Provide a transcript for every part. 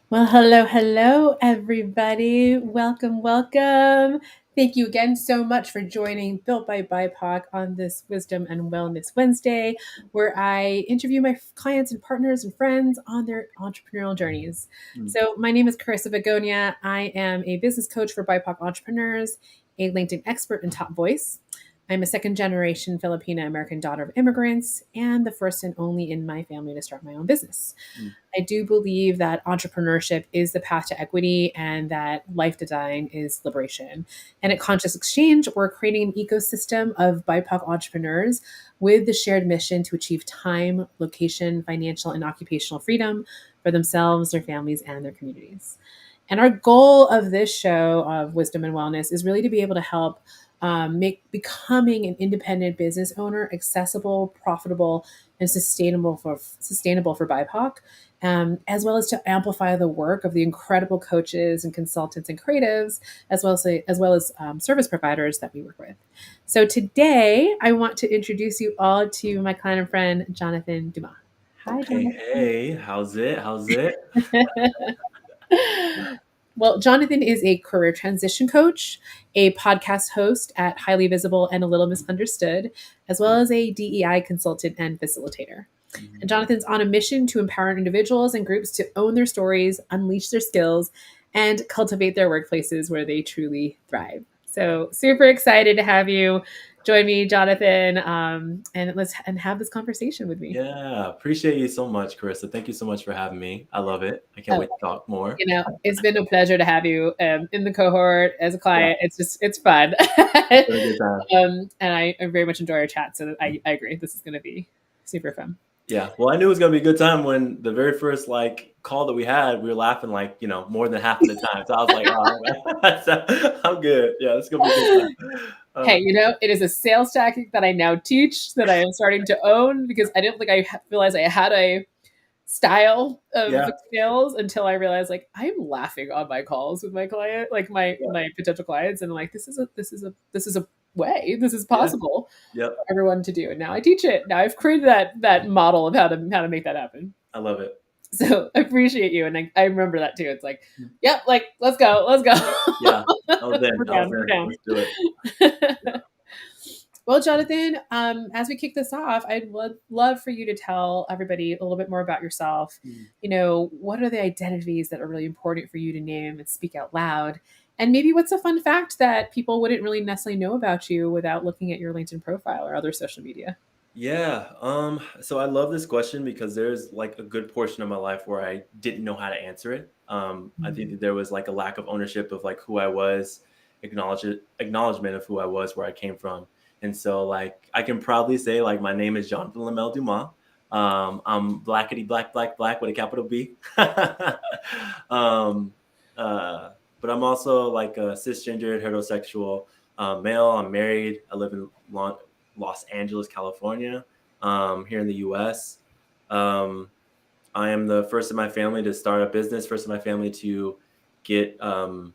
Well, hello, everybody. Welcome. Thank you again so much for joining Built by BIPOC on this Wisdom and Wellness Wednesday, where I interview my clients and partners and friends on their entrepreneurial journeys. Mm. So, my name is Carissa Begonia. I am a business coach for BIPOC entrepreneurs, a LinkedIn expert and top voice. I'm a second generation Filipino American daughter of immigrants and the first and only in my family to start my own business. Mm. I do believe that entrepreneurship is the path to equity and that life design is liberation. And at Conscious Exchange, we're creating an ecosystem of BIPOC entrepreneurs with the shared mission to achieve time, location, financial, and occupational freedom for themselves, their families, and their communities. And our goal of this show of Wisdom and Wellness is really to be able to help make becoming an independent business owner accessible, profitable, and sustainable for BIPOC, as well as to amplify the work of the incredible coaches and consultants and creatives, as well as service providers that we work with. So today, I want to introduce you all to my client and friend Jonathan Dumas. Hi, Hey, how's it? How's it? Jonathan. Well, Jonathan is a career transition coach, a podcast host at Highly Visible and a Little Misunderstood, as well as a DEI consultant and facilitator. And Mhm. Jonathan's on a mission to empower individuals and groups to own their stories, unleash their skills, and cultivate their workplaces where they truly thrive. So, super excited to have you join me, Jonathan, and have this conversation with me. Yeah, appreciate you so much, Carissa. Thank you so much for having me. I love it. I can't Oh, wait to talk more. it's been a pleasure to have you in the cohort as a Yeah, client. It's fun. it's been a good time. And I very much enjoy our chat. So I agree. This is going to be super fun. Yeah, well, I knew it was gonna be a good time when the very first call that we had, we were laughing more than half of the time. So I was like, oh, I'm good. Yeah, it's gonna be a good time. Hey, it is a sales tactic that I now teach that I am starting to own because I didn't think realized I had a style of Yeah, sales until I realized like I'm laughing on my calls with my client, like my yeah, my potential clients, and I'm like this is a way, this is yeah, possible yep. for everyone to do. And now I teach it. Now I've created that model of how to make that happen. I love it. So I appreciate you, and I remember that too. It's like, yep, like let's go, let's go. Yeah, I was in. We're I was down, we're in. down. Let's do it. Yeah. Well, Jonathan, as we kick this off, I'd love for you to tell everybody a little bit more about yourself. Mm. What are the identities that are really important for you to name and speak out loud? And maybe what's a fun fact that people wouldn't really necessarily know about you without looking at your LinkedIn profile or other social media? Yeah, so I love this question because there's like a good portion of my life where I didn't know how to answer it. I think that there was like a lack of ownership of like who I was, acknowledgement of who I was, where I came from. And so like I can proudly say like my name is Jonathan Lamel Dumas. I'm blackety black with a capital B. um, but I'm also like a cisgendered heterosexual male. I'm married. I live in Los Angeles, California, here in the U.S. Um, I am the first in my family to start a business, first in my family get to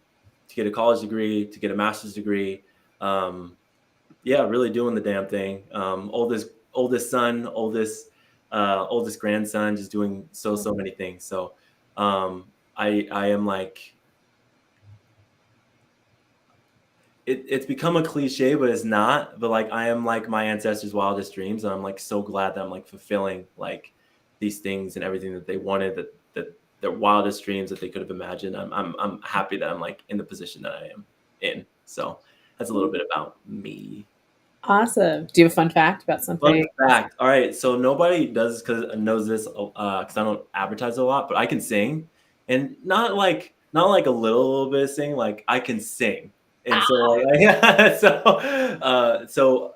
get a college degree, to get a master's degree. Yeah, really doing the damn thing. Oldest son, oldest grandson, just doing so many things. So I am like it's become a cliche, but it's not. But like I am like my ancestors' wildest dreams, and I'm like so glad that I'm like fulfilling like these things and everything that they wanted, that their wildest dreams that they could have imagined. I'm happy that I'm like in the position that I am in. So that's a little bit about me. Awesome. Do you have a fun fact about Fun something? fact. All right, so nobody does because knows this because I don't advertise a lot, but I can sing, and not like a little bit of sing. Like I can sing, and so like, yeah. So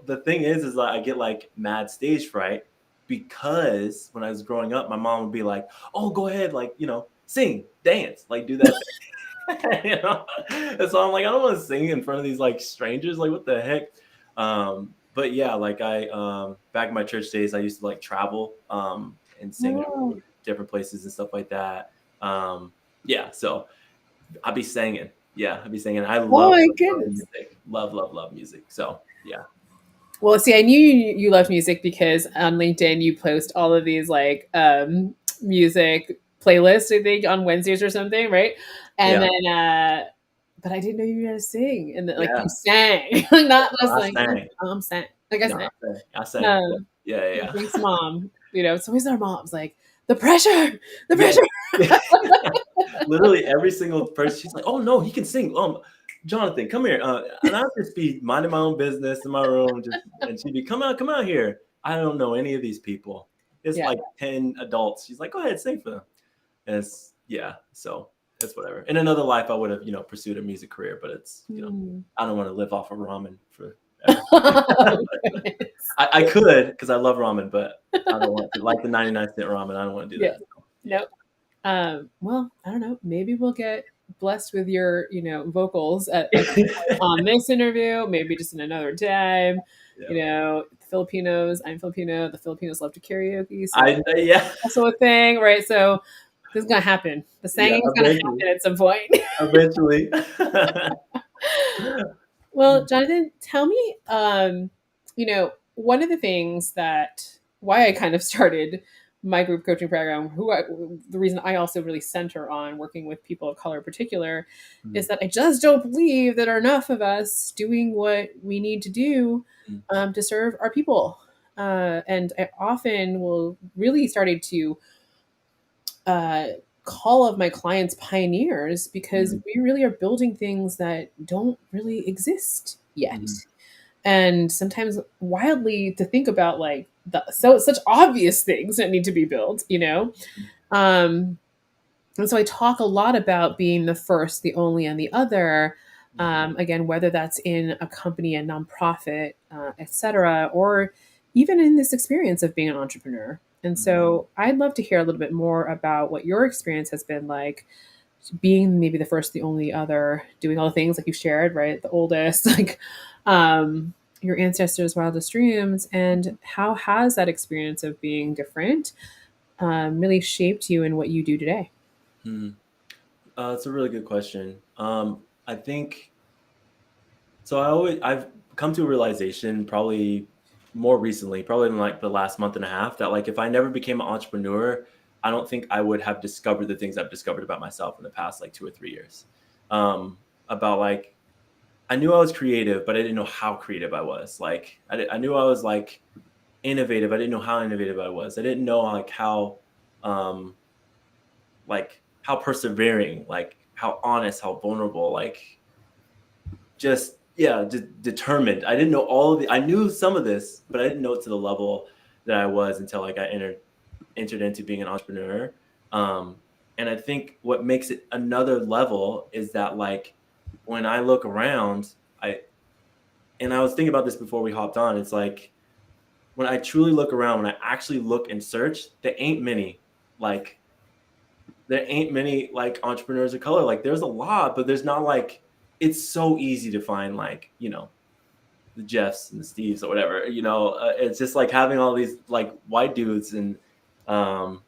the thing is like I get like mad stage fright because when I was growing up, my mom would be like, "Oh, go ahead, like sing, dance, like do that thing." And so I'm like, I don't want to sing in front of these like strangers. Like, what the heck? But yeah, like I back in my church days, I used to like travel and sing Oh, in different places and stuff like that. Yeah, so I'd be singing. Yeah, I'd be singing. I oh love, my love goodness. music. Love music. So yeah. Well, see, I knew you loved music because on LinkedIn you post all of these like music playlist, I think, on Wednesdays or something, right? And Yeah. then, but I didn't know you knew how to sing, and then, like, Yeah. you sang, not just I like, sang. I'm sang, like I No, sang. I sang. Um, Yeah, yeah, yeah, yeah. thanks, mom. You know, it's always our moms, like, the pressure, the Yeah. pressure. Literally every single person, she's like, "Oh no, he can sing. Jonathan, come here." And I'll just be minding my own business in my room, and she'd be, "Come out here." I don't know any of these people. It's Yeah. like 10 adults. She's like, "Go ahead, sing for them." And so it's whatever. In another life, I would have, pursued a music career, but it's, Mm. I don't want to live off of ramen forever. Oh, goodness. I could, because I love ramen, but I don't want to, like the 99-cent ramen. I don't want to do Yeah. that. Yeah. Nope. Well, I don't know. Maybe we'll get blessed with your, vocals at some point on this interview, maybe just in another time. Yeah. The Filipinos, I'm Filipino, the Filipinos love to karaoke, so Yeah. also a thing, right? So this is gonna happen. The Yeah, singing's gonna eventually. happen at some point. Eventually. Well, Jonathan, tell me, one of the things why I kind of started my group coaching program, the reason I also really center on working with people of color in particular, is that I just don't believe that are enough of us doing what we need to do to serve our people. And I often will really started to uh, call of my clients pioneers because we really are building things that don't really exist yet. And sometimes wildly to think about like such obvious things that need to be built. Um, and so I talk a lot about being the first, the only, and the other. Again, whether that's in a company, a nonprofit, etc., or even in this experience of being an entrepreneur. And so I'd love to hear a little bit more about what your experience has been like being maybe the first, the only other, doing all the things like you shared, right? The oldest, like your ancestors' wildest dreams, and how has that experience of being different really shaped you in what you do today? Hmm. It's a really good question. I think so. I've come to a realization probably more recently, probably in like the last month and a half, that like if I never became an entrepreneur, I don't think I would have discovered the things I've discovered about myself in the past like 2 or 3 years. About like I knew I was creative, but I didn't know how creative I was. Like I knew I was like innovative. I didn't know how innovative I was. I didn't know um, how persevering, like how honest, how vulnerable, like just yeah, just determined. I didn't know I knew some of this, but I didn't know it to the level that I was until like I entered into being an entrepreneur. Um, and I think what makes it another level is that like when I look around, I was thinking about this before we hopped on. It's like when I truly look around, when I actually look and search, like there ain't many like entrepreneurs of color. Like there's a lot, but there's not like it's so easy to find like the Jeffs and the Steves or whatever. It's just like having all these like white dudes and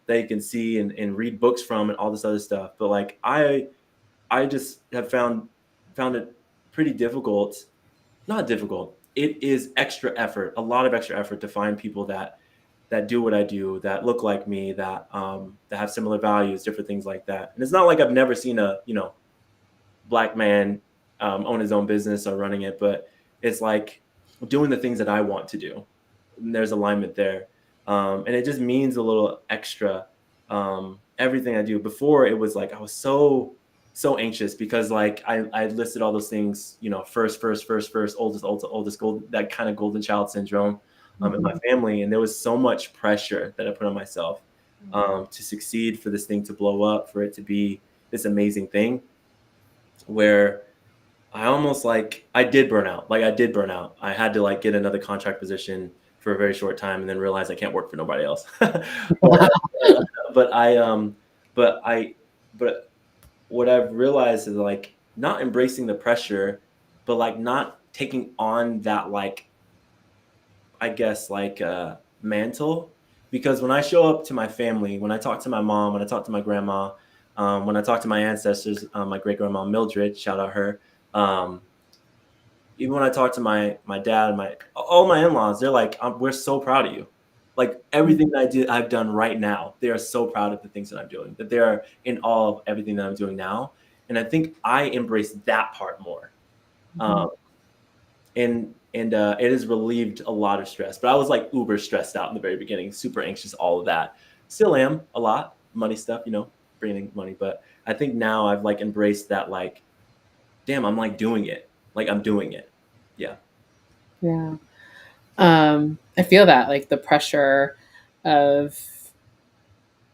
they can see and read books from and all this other stuff. But like I just have found it pretty difficult. Not difficult. It is extra effort, a lot of extra effort to find people that do what I do, that look like me, that have similar values, different things like that. And it's not like I've never seen a black man own his own business or running it, but it's like doing the things that I want to do. And there's alignment there, and it just means a little extra. Everything I do before it was like I was so anxious because like I listed all those things, first, oldest, that kind of golden child syndrome in my family. And there was so much pressure that I put on myself to succeed, for this thing to blow up, for it to be this amazing thing, where I almost like I did burn out. Like I did burn out. I had to like get another contract position for a very short time and then realize I can't work for nobody else. but I but I but what I've realized is like not embracing the pressure, but like not taking on that like I guess like mantle. Because when I show up to my family, when I talk to my mom, when I talk to my grandma, when I talk to my ancestors, my great grandma Mildred, shout out her. Um, Even when I talk to my dad and all my in-laws, they're like, we're so proud of you. like everything that I've done right now, they are so proud of the things that I'm doing, that they are in awe of everything that I'm doing now. And I think I embrace that part more. Mhm. Um, and it has relieved a lot of stress. But I was like uber stressed out in the very beginning, super anxious, all of that. Still am a lot, money stuff, bringing in money. But I think now I've like embraced that, like, damn, I'm like doing it. Like I'm doing it. Yeah. Yeah. I feel that, like, the pressure of,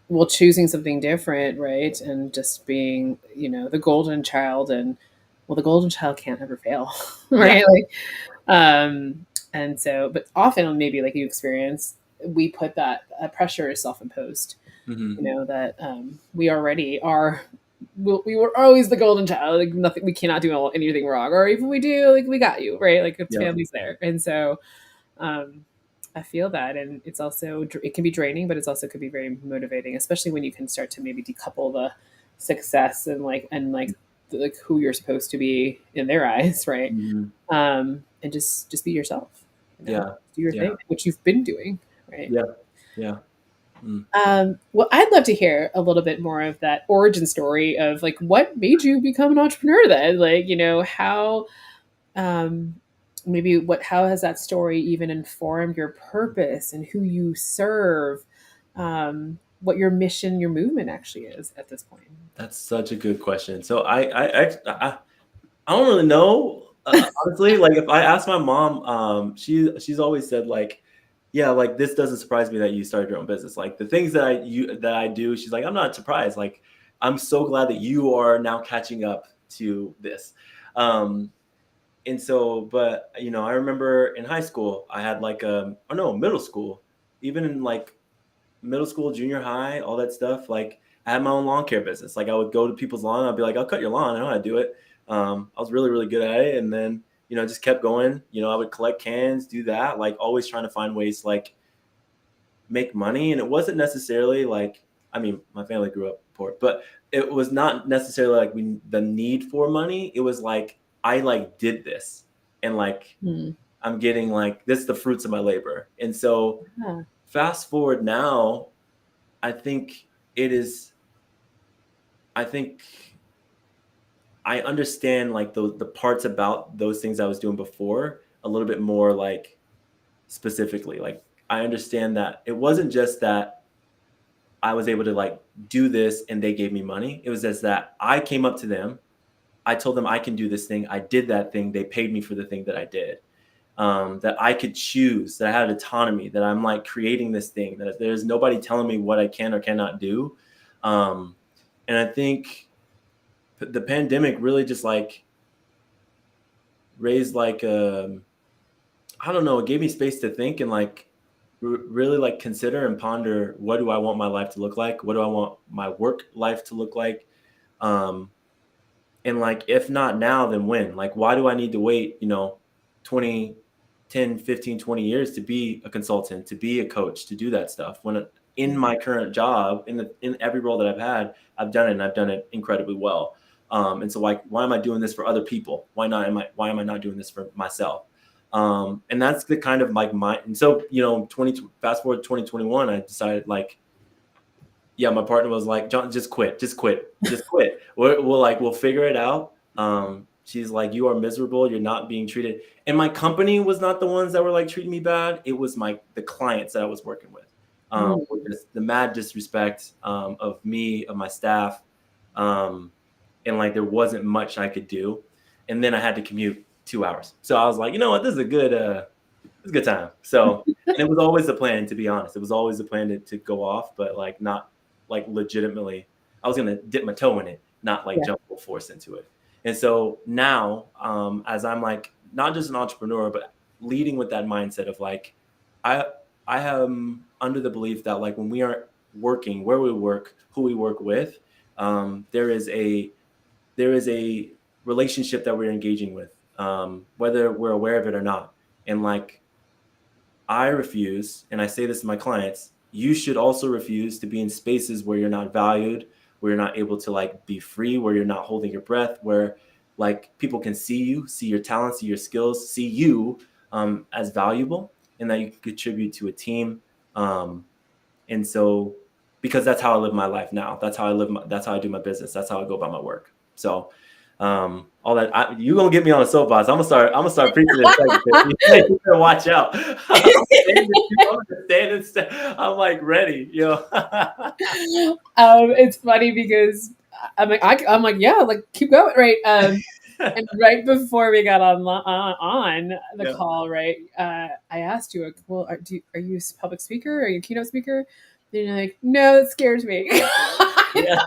well, choosing something different, right? And just being, the golden child, and, well, the golden child can't ever fail, Yeah. right? Like, and so, but often maybe like you experience, we put that pressure is self-imposed, Hmm. that we already are. We were always the golden child, like nothing, we cannot do anything wrong, or even we do, like we got you, right? Like it's Yeah. family's there, and so um, I feel that, and it's also, it can be draining, but it's also could be very motivating, especially when you can start to maybe decouple the success and like who you're supposed to be in their eyes, right? Hmm. And just be yourself, Yeah. do your Yeah. thing, which you've been doing, right? Yeah. Yeah. Mm. Well, I'd love to hear a little bit more of that origin story of like what made you become an entrepreneur then, like how um, maybe how has that story even informed your purpose and who you serve, what your mission, your movement actually is at this point. That's such a good question. So I don't really know, honestly. Like if I ask my mom, she's always said like, yeah, like this doesn't surprise me that you started your own business. Like the things that I do, she's like, I'm not surprised. Like I'm so glad that you are now catching up to this. Um, and so, but I remember in high school, I had like oh no, middle school, even in like middle school, junior high, all that stuff. Like I had my own lawn care business. Like I would go to people's lawn. I'd be like, I'll cut your lawn. I know how to do it. I was really, really good at it. And then, just kept going. I would collect cans, do that, like always trying to find ways to like make money. And it wasn't necessarily like, I mean, my family grew up poor, but it was not necessarily like the need for money. It was like, I like did this and like, Hmm. I'm getting like, this is the fruits of my labor. And so Yeah. fast forward now, I think it is. I think I understand like the parts about those things I was doing before a little bit more like specifically. Like I understand that it wasn't just that I was able to like do this and they gave me money. It was just that I came up to them. I told them I can do this thing. I did that thing. They paid me for the thing that I did. That I could choose, that I had autonomy, that I'm like creating this thing, that there's nobody telling me what I can or cannot do. Um, and I think the pandemic really just like raised like I don't know, it gave me space to think and like really like consider and ponder, what do I want my life to look like? What do I want my work life to look like? Um, and like if not now, then when? Like why do I need to wait 20 10 15 20 years to be a consultant, to be a coach, to do that stuff, when in my current job, in every role that I've had, I've done it and I've done it incredibly well. And so like why am I doing this for other people? Why am I not doing this for myself? And that's the kind of like my, and so 20 fast forward to 2021, I decided like, yeah, my partner was like, John, just quit, just quit, just quit. We'll figure it out. She's like, you are miserable. You're not being treated. And my company was not the ones that were like treating me bad. It was the clients that I was working with. Mm. With the mad disrespect of me, of my staff. And like, there wasn't much I could do. And then I had to commute 2 hours. So I was like, you know what, this is a good time. So, and it was always the plan, to be honest. It was always the plan to go off, but like not like legitimately. I was gonna dip my toe in it, not like Yeah. jump full force into it. And so now, as I'm like not just an entrepreneur, but leading with that mindset of like, I I am under the belief that like when we are working, where we work, who we work with, there is a relationship that we're engaging with, whether we're aware of it or not. And like I refuse, and I say this to my clients, you should also refuse to be in spaces where you're not valued, where you're not able to like be free, where you're not holding your breath, where like people can see you, see your talents, see your skills, see you as valuable, and that you can contribute to a team, And so, because that's how I live my life now. That's how that's how I do my business. That's how I go about my work. So, all that you gonna get me on a soapbox. I'm gonna start preaching this. You better watch out. I'm like ready, It's funny because I'm like, yeah, like keep going, right? And right before we got on the Yeah. call, right, I asked you, like, well, are you a public speaker? Are you a keynote speaker? And you're like, no, it scares me. Yeah.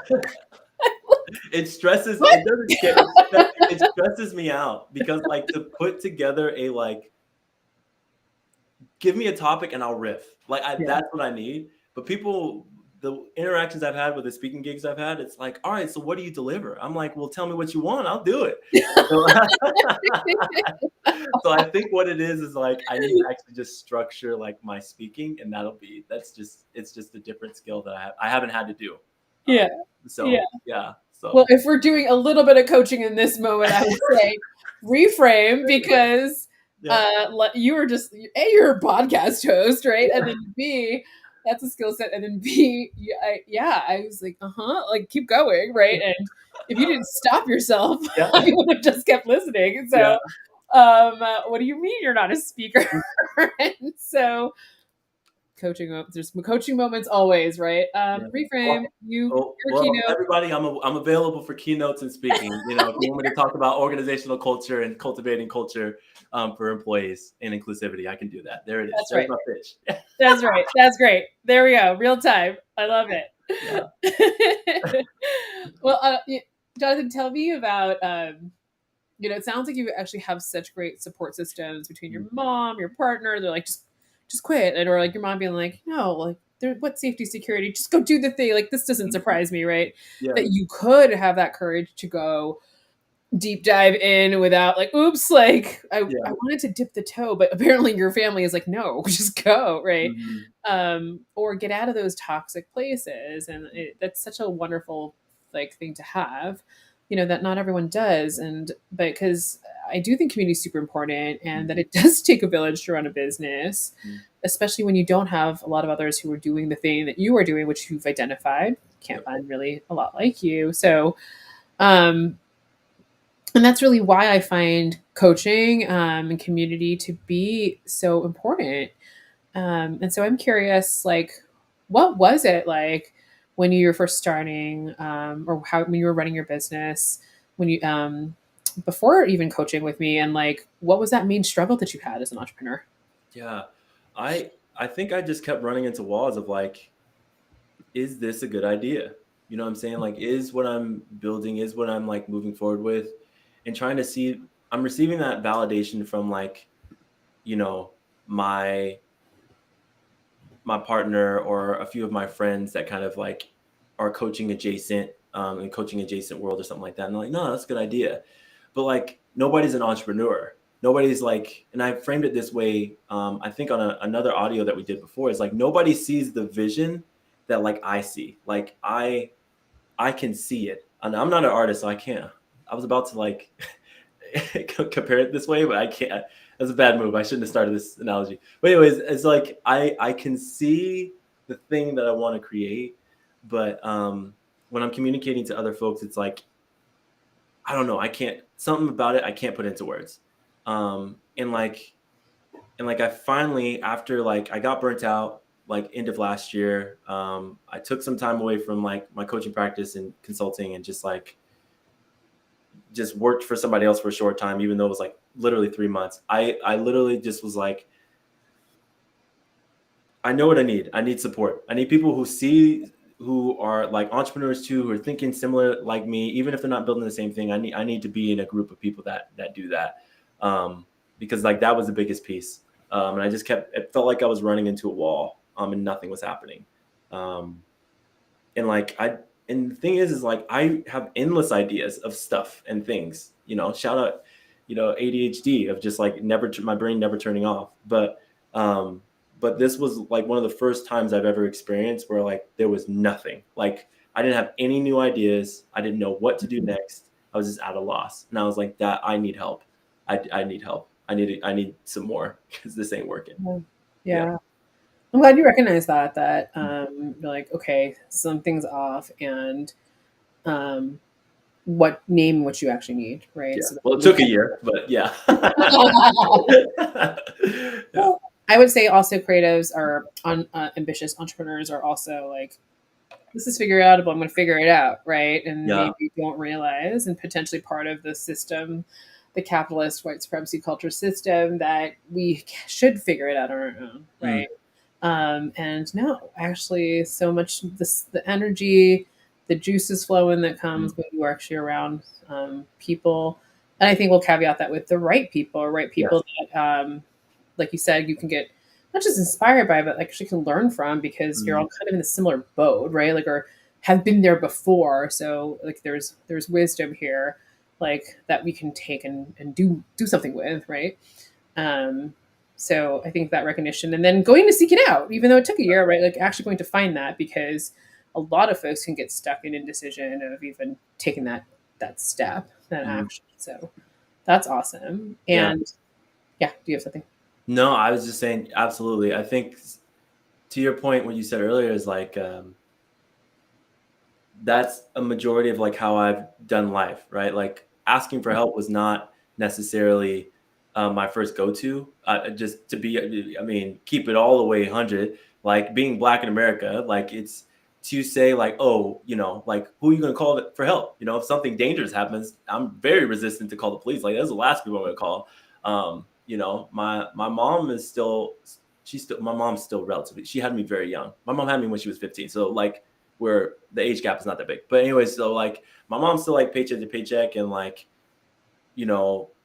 It stresses. What? It doesn't scare. It stresses me out because, like, to put together a give me a topic and I'll riff. Like, Yeah. that's what I need. But people, the interactions I've had with the speaking gigs I've had, it's like, all right, so what do you deliver? I'm like, well, tell me what you want. I'll do it. So I think what it is like, I need to actually just structure like my speaking, and it's just a different skill that I haven't had to do. Yeah. So yeah. So well, if we're doing a little bit of coaching in this moment, I would say reframe because you were just you're a podcast host, right? And then B, that's a skill set, and then B, I was like, like keep going, right? And if you didn't stop yourself, you would have just kept listening. So, what do you mean you're not a speaker? And so there's coaching moments always, right? Reframe. Your keynote. Everybody, I'm available for keynotes and speaking. If you want me to talk about organizational culture and cultivating culture for employees and inclusivity, I can do that. There it is. That's There's right. my pitch. That's right. That's great. There we go. Real time. I love it. Yeah. Well, Jonathan, tell me about. It sounds like you actually have such great support systems between your mom, your partner. They're like, just quit, or like your mom being like, no, like what safety, security, just go do the thing. Like this doesn't surprise me, right? Yeah. That you could have that courage to go deep dive in without like, oops, like I wanted to dip the toe, but apparently your family is like, no, just go, right? Or get out of those toxic places, and that's such a wonderful thing to have. That not everyone does, but because I do think community is super important, and that it does take a village to run a business, especially when you don't have a lot of others who are doing the thing that you are doing, which you've identified. Can't find really a lot like you. So, and that's really why I find coaching and community to be so important. And so I'm curious, like, what was it like when you were first starting, or when you were running your business, when you before even coaching with me, and like, what was that main struggle that you had as an entrepreneur? Yeah, I think I just kept running into walls of like, is this a good idea? You know what I'm saying? Like, is what I'm building, is what I'm like moving forward with, and trying to see, I'm receiving that validation from like, my partner or a few of my friends that kind of like are coaching adjacent in coaching adjacent world or something like that. And they're like, no, that's a good idea. But like, nobody's an entrepreneur. Nobody's like, and I framed it this way. I think on another audio that we did before, is like, nobody sees the vision that like I see. Like I can see it. And I'm not an artist, so I can't. I was about to like compare it this way, but I can't. That's a bad move. I shouldn't have started this analogy. But anyways, it's like I can see the thing that I want to create, but when I'm communicating to other folks, it's like, I don't know. I can't, something about it I can't put into words. And like I finally, after like I got burnt out like end of last year, I took some time away from like my coaching practice and consulting, and just worked for somebody else for a short time, even though it was like literally 3 months. I literally just was like, I know what I need. I need support. I need people who are like entrepreneurs too, who are thinking similar like me, even if they're not building the same thing. I need to be in a group of people that do that. Because like that was the biggest piece. And it felt like I was running into a wall, and nothing was happening. And the thing is like, I have endless ideas of stuff and things, shout out, ADHD of just like my brain never turning off. But this was like one of the first times I've ever experienced where like there was nothing. Like I didn't have any new ideas. I didn't know what to do next. I was just at a loss. And I was like, I need help. I need help. I need some more, because this ain't working. Yeah. I'm glad you recognize that you're like, okay, something's off, and um, what you actually need, right? Yeah. So that Well, it we took a can. year, but yeah. Yeah. Well, I would say also creatives are ambitious entrepreneurs are also like, this is figure outable. I'm going to figure it out, right? And Yeah. maybe don't realize, and potentially part of the system, the capitalist white supremacy culture system, that we should figure it out on our own, Mm, right? And no, actually, so much the energy, the juices flowing that mm, comes when you are actually around people. And I think we'll caveat that with the right people, or right yes. people that, like you said, you can get not just inspired by, but actually can learn from, because you're Mm, all kind of in a similar boat, right? Like, or have been there before. So like there's wisdom here, like that we can take and do something with, right? Um, so I think that recognition, and then going to seek it out, even though it took a year, right? Like actually going to find that, because a lot of folks can get stuck in indecision of even taking that step, that mm. action. So that's awesome. Yeah. And yeah, do you have something? No, I was just saying, absolutely. I think to your point, what you said earlier is like, that's a majority of like how I've done life, right? Like asking for help was not necessarily my first go-to. Just to be, I mean, keep it all the way 100. Like being Black in America, like it's to say like, oh, like who are you gonna call for help? If something dangerous happens, I'm very resistant to call the police. Like that's the last people I'm gonna call. My mom is still, my mom's still relatively. She had me very young. My mom had me when she was 15. So like where the age gap is not that big. But anyways, so like my mom's still like paycheck to paycheck, and like,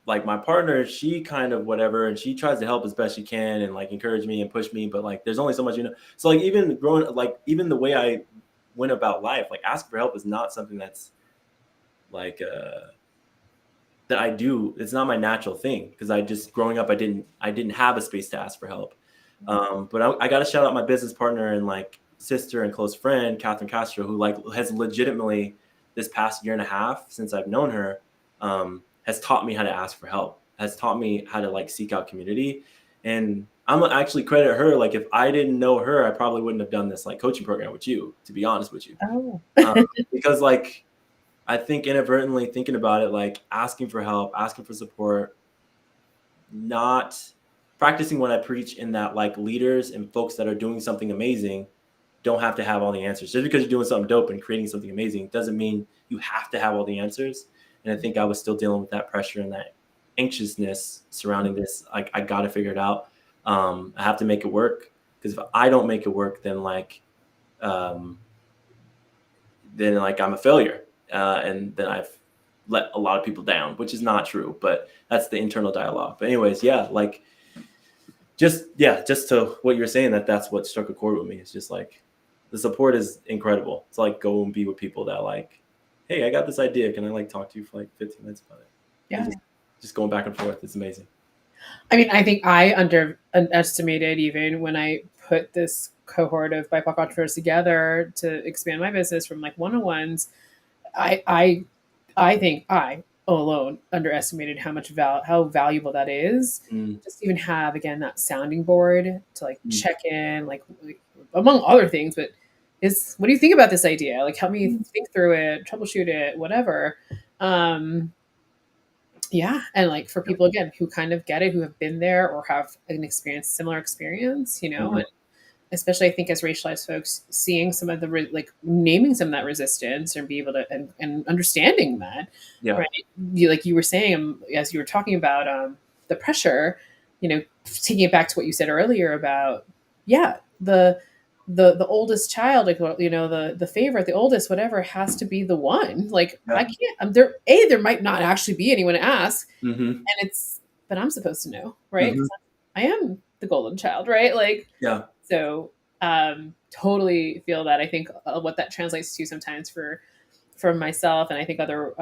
like my partner, she kind of whatever, and she tries to help as best she can and like encourage me and push me, but like there's only so much. So like even growing, like even the way I went about life, like asking for help is not something that's like that I do. It's not my natural thing, because I just growing up, I didn't have a space to ask for help. But I got to shout out my business partner and like sister and close friend, Catherine Castro, who like has legitimately this past year and a half since I've known her, has taught me how to ask for help, has taught me how to like seek out community. And I'm gonna actually credit her. Like if I didn't know her, I probably wouldn't have done this like coaching program with you, to be honest with you. Oh, Um, because like I think inadvertently thinking about it, like asking for help, asking for support, not practicing what I preach, in that like leaders and folks that are doing something amazing don't have to have all the answers. Just because you're doing something dope and creating something amazing doesn't mean you have to have all the answers. And I think I was still dealing with that pressure and that anxiousness surrounding this. Like I got to figure it out. I have to make it work, because if I don't make it work, um, then like I'm a failure, and then I've let a lot of people down, which is not true. But that's the internal dialogue. But anyways, yeah, like just to what you're saying, that's what struck a chord with me. It's just like the support is incredible. It's like go and be with people that like, hey, I got this idea. Can I like talk to you for like 15 minutes about it? And yeah. just going back and forth. It's amazing. I mean, I think I underestimated, even when I put this cohort of BIPOC entrepreneurs together to expand my business from like one-on-ones. I I I think I alone underestimated how much how valuable that is. Mm, Just even have, again, that sounding board to like mm, check in, like among other things. But is what do you think about this idea? Like help me think through it, troubleshoot it, whatever. Um, yeah, and like for yeah. people again who kind of get it, who have been there or have an experience, similar experience, Mhm. and especially I think as racialized folks, seeing some of the like naming some of that resistance and be able to and understanding that, Yeah. right? Like you were saying, as you were talking about the pressure, taking it back to what you said earlier about, yeah, the oldest child, like, the favorite, the oldest, whatever, has to be the one. Like I Yeah. can't. There might not actually be anyone to ask, Hmm. and but I'm supposed to know, right? Hmm. Because I am the golden child, right? Like Yeah. so, totally feel that. I think what that translates to sometimes for myself, and I think other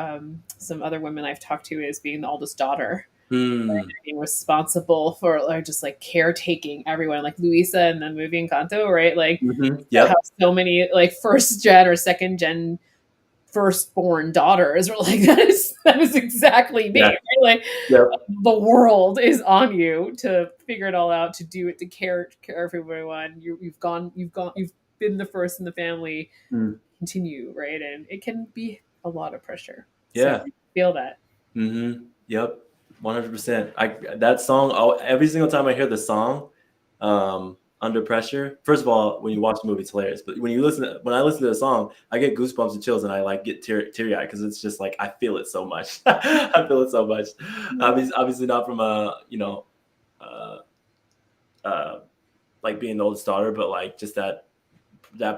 some other women I've talked to, is being the oldest daughter, right? Mm. Being responsible for, or just like caretaking everyone, like Luisa and then moving Kanto, right? Like Hmm. how Yep. so many like first gen or second gen firstborn daughters were like, that is exactly me. Yeah. Right? Like Yep. the world is on you to figure it all out, to do it, to care for everyone. You've been the first in the family. Mm. Continue, right? And it can be a lot of pressure. So Yeah. I feel that. Mm-hmm. Yep. 100%. That song. Every single time I hear the song, "Under Pressure." First of all, when you watch the movie, it's hilarious. But when I listen to the song, I get goosebumps and chills, and I like get teary eyed because it's just like I feel it so much. I feel it so much. Obviously not from uh, uh, like being the oldest daughter, but like just that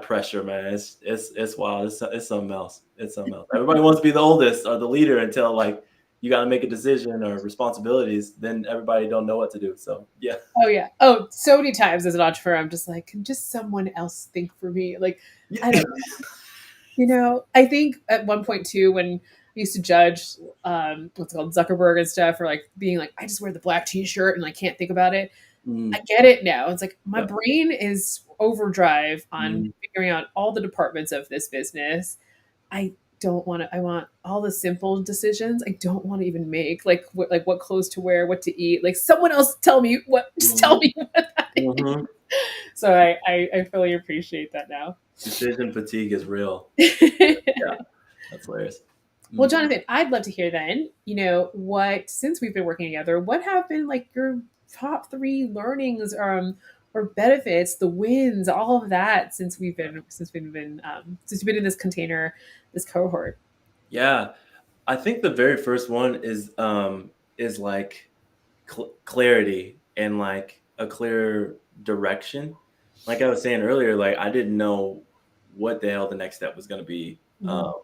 pressure, man. It's wild. It's something else. It's something else. Everybody wants to be the oldest or the leader until like you got to make a decision or responsibilities. Then everybody don't know what to do. So yeah. Oh yeah. Oh, so many times as an entrepreneur, I'm just like, can just someone else think for me? Like, I don't, I think at one point too, when I used to judge what's it called Zuckerberg and stuff, or like being like, I just wear the black t-shirt and I can't think about it. I get it now. It's like my Yep. brain is overdrive on Mm. figuring out all the departments of this business. I don't want to. I want all the simple decisions. I don't want to even make like what clothes to wear, what to eat. Like someone else tell me what. Just tell me what that is. Mm-hmm. So I fully appreciate that now. Decision fatigue is real. Yeah, that's hilarious. Well, Mm. Jonathan, I'd love to hear then, what, since we've been working together, what have been like your top three learnings, or benefits, the wins, all of that since you've been in this container, this cohort. Yeah, I think the very first one is like clarity and like a clear direction. Like I was saying earlier, like I didn't know what the hell the next step was going to be. Mm.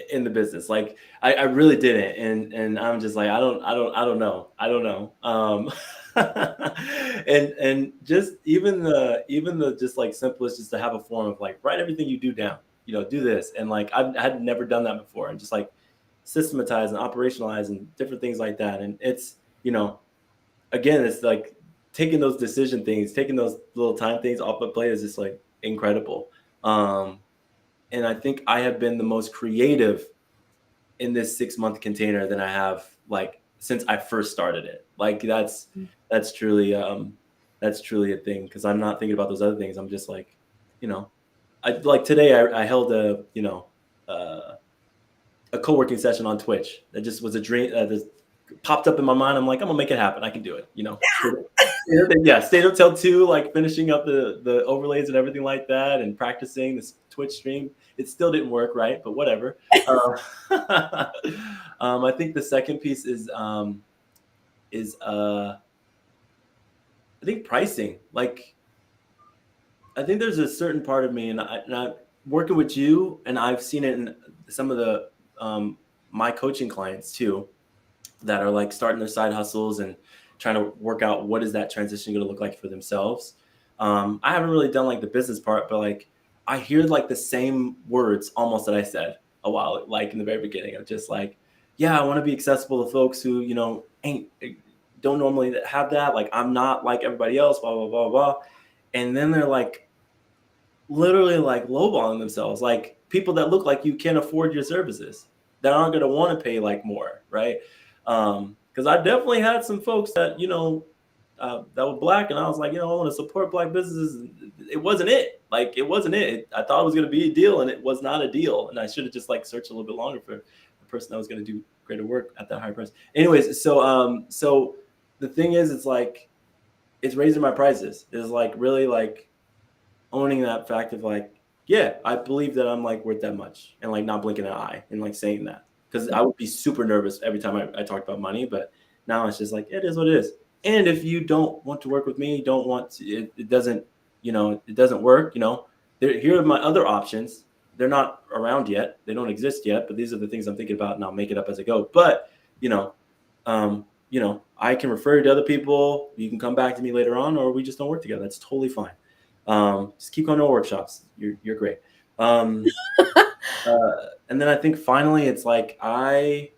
In the business. Like I really didn't. And I'm just like, I don't know. And just even the just like simplest, just to have a form of like, write everything you do down, do this. And like, I had never done that before, and just like systematize and operationalize and different things like that. And it's, again, it's like taking those decision things, taking those little time things off the plate is just like incredible. And I think I have been the most creative in this 6-month container than I have like since I first started it. Like that's truly a thing, because I'm not thinking about those other things. I'm just like, I like today I held a co-working session on Twitch. That just was a dream that just popped up in my mind. I'm like, I'm gonna make it happen. I can do it. Yeah, stayed up till 2, like finishing up the overlays and everything like that, and practicing this Twitch stream. It still didn't work right, but whatever. I think the second piece is I think pricing. Like, I think there's a certain part of me, and I working with you, and I've seen it in some of the my coaching clients too, that are like starting their side hustles and trying to work out what is that transition going to look like for themselves. I haven't really done like the business part, but like I hear like the same words almost that I said a while, like in the very beginning, of just like, yeah, I want to be accessible to folks who, don't normally have that. Like, I'm not like everybody else, blah, blah, blah, blah. And then they're like, literally like lowballing themselves, like people that look like you can't afford your services, that aren't going to want to pay like more, right? Because I definitely had some folks that that were Black, and I was like, I want to support Black businesses. It wasn't it. Like, it wasn't it. I thought it was going to be a deal, and it was not a deal. And I should have just like searched a little bit longer for the person that was going to do greater work at that higher price. Anyways, so the thing is, it's like, it's raising my prices. It's like really like owning that fact of like, yeah, I believe that I'm like worth that much, and like not blinking an eye and like saying that, because I would be super nervous every time I talked about money. But now it's just like, it is what it is. And if you don't want to work with me, don't want to, it doesn't, it doesn't work, here are my other options. They're not around yet. They don't exist yet, but these are the things I'm thinking about, and I'll make it up as I go. But, I can refer you to other people. You can come back to me later on, or we just don't work together. That's totally fine. Just keep going to our workshops. You're great. And then I think finally it's like I've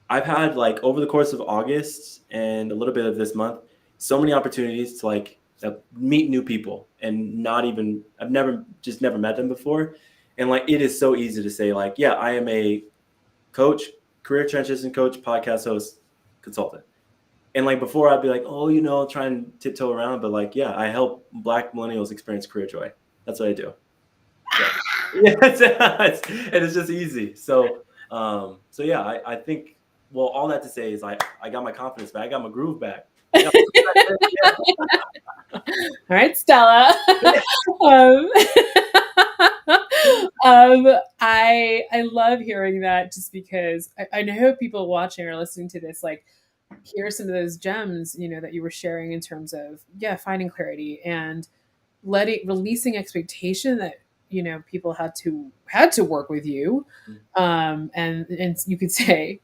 had, like, over the course of August and a little bit of this month, so many opportunities to like meet new people, and I've never met them before. And like, it is so easy to say like, yeah, I am a coach, career transition coach, podcast host, consultant. And like before, I'd be like, oh, try and tiptoe around. But like, yeah, I help Black millennials experience career joy. That's what I do. Yeah, and it's just easy. So yeah, I think. Well, all that to say is I got my confidence back. I got my groove back. All right, Stella. um, I love hearing that, just because I know people watching or listening to this like hear some of those gems, that you were sharing in terms of finding clarity and releasing expectation that people had to work with you, and you could say,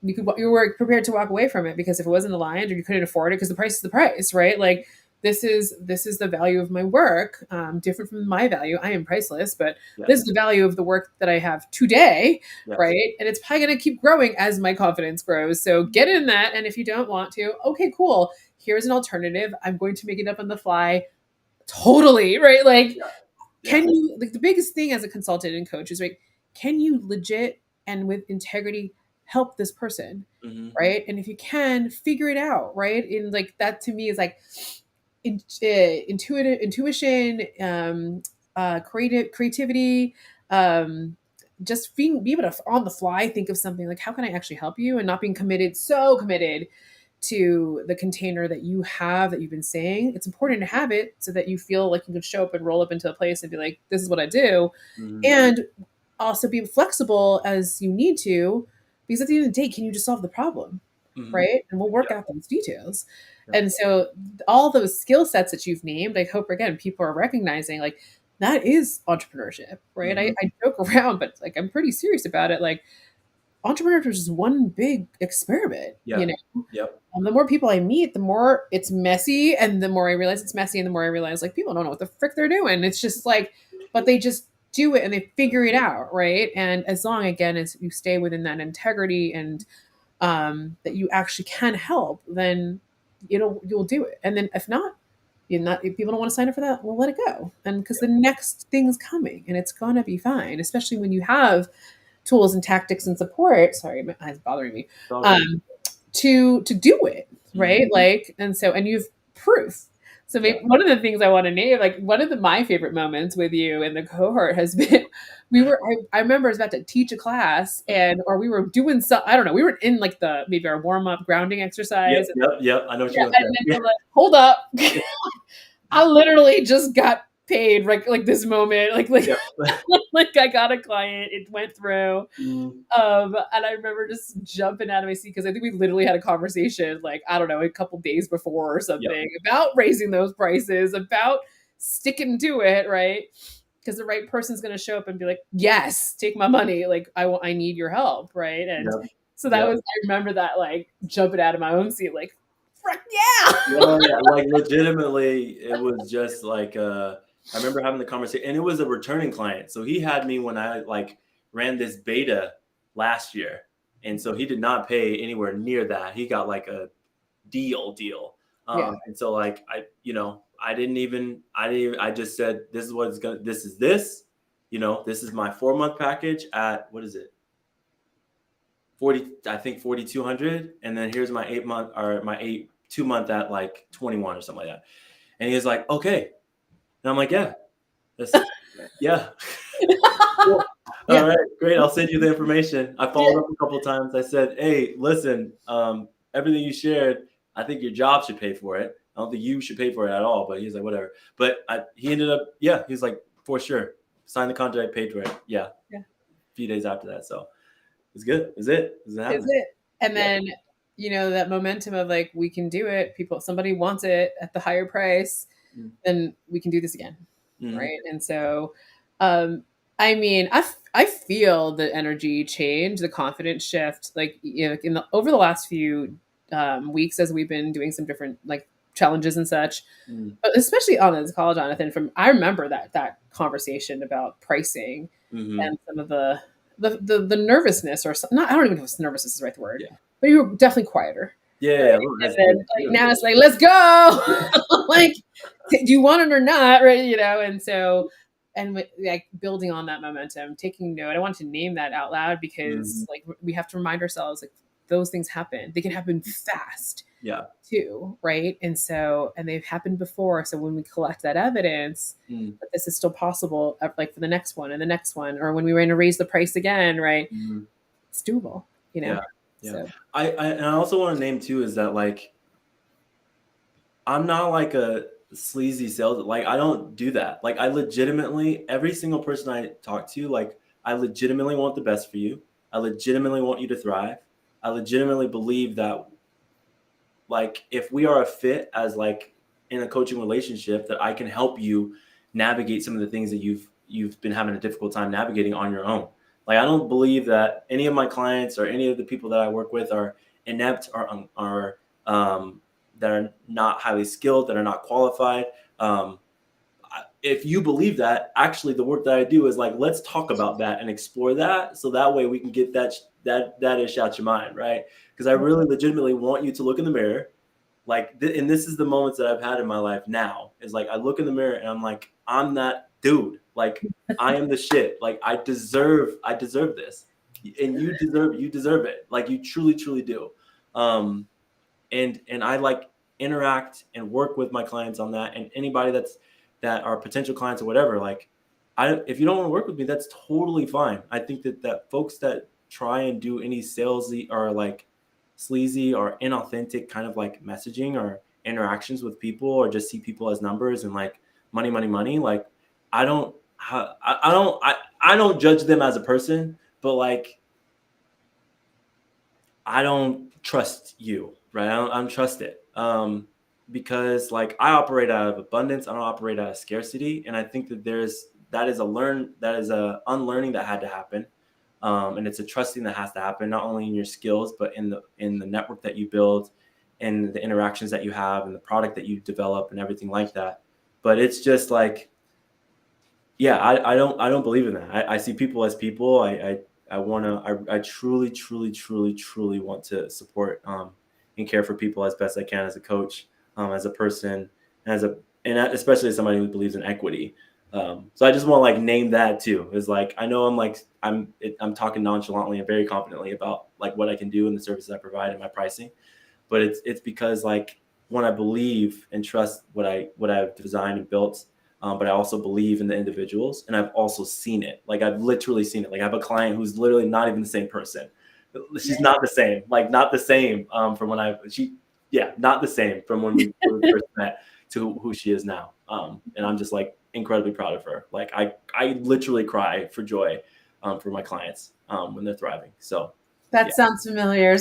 you were prepared to walk away from it because if it wasn't aligned or you couldn't afford it, because the price is the price, right? Like, this is the value of my work, different from my value. I am priceless, but this is the value of the work that I have today, right? And it's probably going to keep growing as my confidence grows. So get in that, and if you don't want to, okay, cool. Here's an alternative. I'm going to make it up on the fly. Totally, right? Like, can you, like, the biggest thing as a consultant and coach is, right, can you legit and with integrity help this person, right? And if you can, figure it out, right? And like, that to me is like intuition, creativity, just be able to on the fly think of something like, how can I actually help you, and not being so committed to the container that you have, that you've been saying. It's important to have it so that you feel like you can show up and roll up into a place and be like, this is what I do. And also be flexible as you need to, because at the end of the day, can you just solve the problem? Right? And we'll work out those details. And so all those skill sets that you've named, I hope, again, people are recognizing like, that is entrepreneurship, right? I joke around, but like, I'm pretty serious about it. Like, entrepreneurship is one big experiment, the more people I meet, the more it's messy, and the more I realize it's messy, and the more I realize like, people don't know what the frick they're doing. It's just like, but they just do it and they figure it out, right? And as long, again, as you stay within that integrity and that you actually can help, then you'll do it. And then if not, if people don't want to sign up for that, well, let it go. And because the next thing's coming, and it's gonna be fine, especially when you have tools and tactics and support. Sorry, my eyes bothering me. To do it, right? Like, and you've proof. So maybe one of the things I want to name, like, one of my favorite moments with you in the cohort has been, I remember I was about to teach a class, or we were doing I don't know, we were in like maybe our warm up grounding exercise. Yep. I know what you're and then like, hold up. I literally just got paid, like this moment, like like I got a client, it went through, and I remember just jumping out of my seat, because I think we literally had a conversation, like, I don't know, a couple days before or something, about raising those prices, about sticking to it, right? Because the right person's going to show up and be like, yes, take my money, like, I need your help, right? And so that was, I remember that, like, jumping out of my own seat, like, frick yeah. Like, legitimately, it was just like I remember having the conversation, and it was a returning client. So he had me when I like ran this beta last year, and so he did not pay anywhere near that. He got like a deal. And so like I just said, this is what it's gonna. This is this my 4-month package at, what is it? 4,200, and then here's my 8-month, or my 2-month at like 21 or something like that. And he was like, okay. And I'm like, yeah. Cool. All right, great. I'll send you the information. I followed up a couple of times. I said, hey, listen, everything you shared, I think your job should pay for it. I don't think you should pay for it at all. But he's like, whatever. But he ended up, he's like, for sure. Sign the contract, paid for it. Yeah. A few days after that. So it's good. Is it? Is it? And then, that momentum of like, we can do it. Somebody wants it at the higher price, then we can do this again. Right. And so, I mean, I feel the energy change, the confidence shift, like, over the last few weeks, as we've been doing some different like challenges and such, but especially on this call, Jonathan, I remember that conversation about pricing and some of the nervousness, or not, I don't even know if nervousness is the right word, but you were definitely quieter. Yeah, oh, that's And then like now it's like, let's go. Like, do you want it or not? Right. And so, and like building on that momentum, taking note. I want to name that out loud because like we have to remind ourselves like those things happen. They can happen fast. Yeah. Too, right? And so, and they've happened before. So when we collect that evidence that this is still possible, like for the next one and the next one, or when we were going to raise the price again, right? It's doable, Yeah. So And I also want to name too is that like I'm not like a sleazy sales. Like I don't do that. Like I legitimately, every single person I talk to, like I legitimately want the best for you. I legitimately want you to thrive. I legitimately believe that like if we are a fit as like in a coaching relationship, that I can help you navigate some of the things that you've been having a difficult time navigating on your own. Like I don't believe that any of my clients or any of the people that I work with are inept or that are not highly skilled, that are not qualified. If you believe that, actually the work that I do is like, let's talk about that and explore that. So that way we can get that ish out your mind. Right. Because I really legitimately want you to look in the mirror. Like, and this is the moments that I've had in my life now is like, I look in the mirror and I'm like, I'm that dude. Like I am the shit. Like I deserve this. And you deserve it. Like you truly, truly do. And I like interact and work with my clients on that, and anybody that are potential clients or whatever. Like, if you don't want to work with me, that's totally fine. I think that folks that try and do any salesy or like sleazy or inauthentic kind of like messaging or interactions with people, or just see people as numbers and like money, money, money. Like, I don't judge them as a person, but like I don't trust you, right? I don't trust it. Because like I operate out of abundance. I don't operate out of scarcity. And I think that that is a unlearning that had to happen. And it's a trusting that has to happen, not only in your skills, but in the network that you build and the interactions that you have and the product that you develop and everything like that. But it's just like, yeah, I don't believe in that. I see people as people. I truly, truly, truly, truly want to support and care for people as best I can as a coach, as a person, and especially as somebody who believes in equity. So I just want to like name that too. Is like I know I'm talking nonchalantly and very confidently about like what I can do and the services I provide and my pricing, but it's because like when I believe and trust what I've designed and built, but I also believe in the individuals, and I've also seen it. Like I've literally seen it. Like I have a client who's literally not even the same person. She's not the same. Like not the same from when not the same from when we first met to who she is now. And I'm just like incredibly proud of her. Like I literally cry for joy for my clients when they're thriving. So that sounds familiar.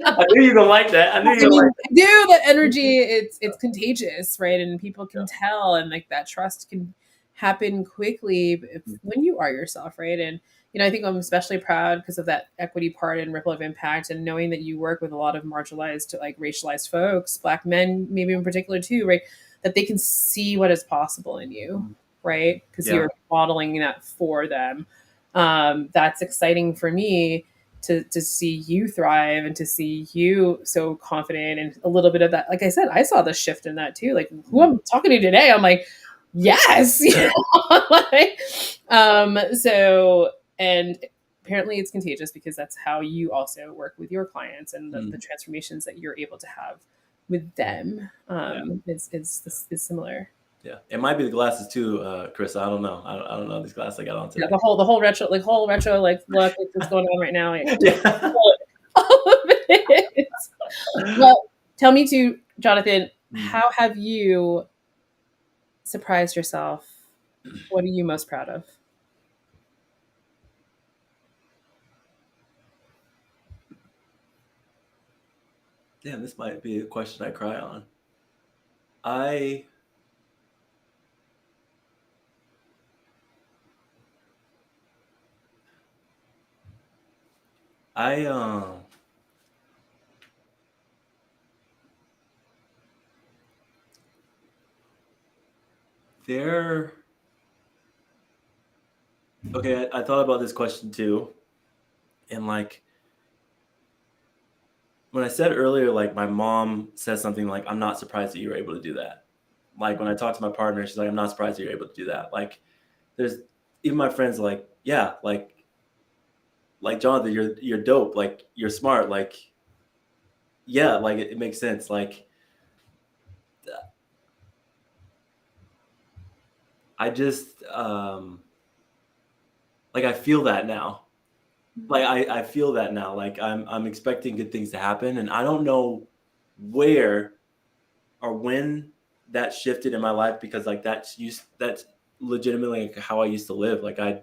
I knew you were gonna like that. I knew you were gonna like I do. The energy, it's contagious, right? And people can tell, and like that trust can happen quickly when you are yourself, right? And I think I'm especially proud because of that equity part and ripple of impact, and knowing that you work with a lot of marginalized, like racialized folks, Black men, maybe in particular too, right? That they can see what is possible in you, right? Because you're modeling that for them. That's exciting for me to see you thrive and to see you so confident, and a little bit of that. Like I said, I saw the shift in that too. Like who I'm talking to today, I'm like, yes. Like, so, and apparently it's contagious because that's how you also work with your clients, and the transformations that you're able to have with them is similar. Yeah, it might be the glasses too, Chris. I don't know. I don't know these glasses I got on today. Yeah, the whole retro like look what's going on right now. Yeah. All of it. Well, tell me too, Jonathan, how have you surprised yourself? What are you most proud of? Damn, this might be a question I cry on. I I there okay, I thought about this question too. And like when I said earlier, like my mom says something like, I'm not surprised that you were able to do that. Like when I talk to my partner, she's like, I'm not surprised that you're able to do that. Like there's even my friends like, yeah, like Jonathan, you're dope. Like you're smart. Like, yeah, like it makes sense. Like I just like I feel that now. Like I feel that now. Like I'm expecting good things to happen, and I don't know where or when that shifted in my life, because like that's legitimately like how I used to live. Like I'm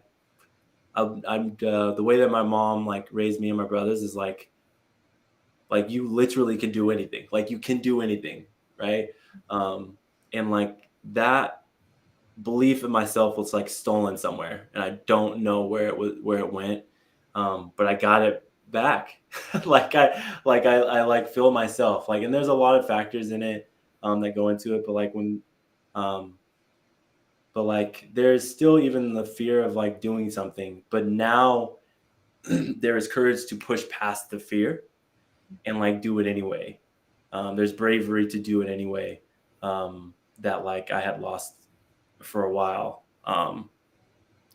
the way that my mom like raised me and my brothers is like you literally can do anything. Like you can do anything, right? And like that belief in myself was like stolen somewhere, and I don't know where it went. But I got it back. I like feel myself like, and there's a lot of factors in it that go into it, but like when um but like there's still even the fear of like doing something, but now there is courage to push past the fear and like do it anyway. There's bravery to do it anyway, that like I had lost for a while.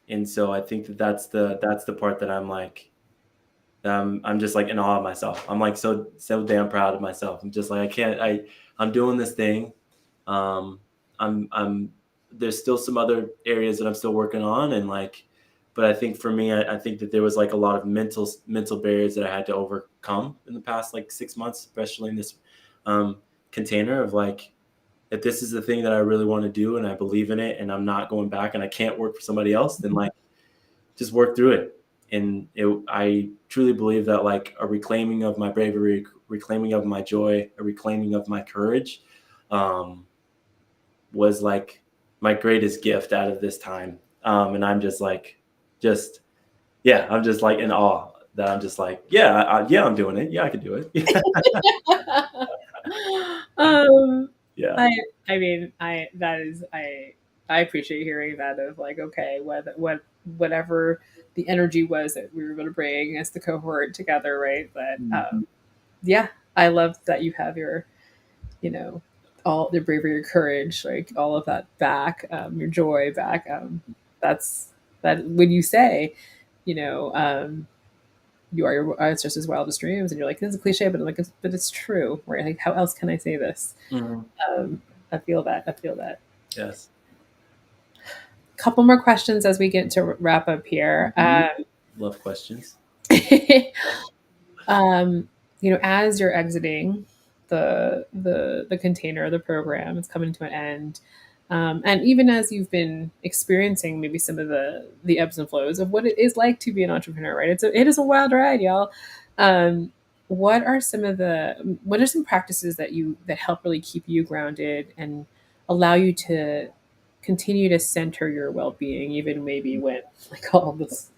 And so I think that that's the part that I'm like, I'm just like in awe of myself. I'm like so damn proud of myself. I'm just like I'm doing this thing. Um, I'm there's still some other areas that I'm still working on, and like, but I think for me, I think that there was like a lot of mental barriers that I had to overcome in the past like 6 months, especially in this container of like, if this is the thing that I really want to do and I believe in it and I'm not going back and I can't work for somebody else, then like just work through it. And I truly believe that like a reclaiming of my bravery, reclaiming of my joy, a reclaiming of my courage, um, was like my greatest gift out of this time. And I'm just like, just, yeah, I'm just like in awe that I'm just like, yeah, yeah, I'm doing it. Yeah, I can do it. um, Yeah. I mean, I appreciate hearing that of like, okay, whatever the energy was that we were going to bring as the cohort together, right? That, Mhm. yeah, I love that you have your, you know, all your bravery, your courage, like all of that back, your joy back. That's that when you say, you know, you are your ancestors' wildest dreams, and you're like, this is a cliche, but like, but it's true, right? Like, how else can I say this? Mhm. I feel that. I feel that. Yes. Couple more questions as we get to wrap up here. Mhm. Love questions. Um, as you're exiting the container, the program, it's coming to an end. And even as you've been experiencing maybe some of the ebbs and flows of what it is like to be an entrepreneur, right? It is a wild ride, y'all. Um, what are some practices that help really keep you grounded and allow you to continue to center your well-being, even maybe when like all this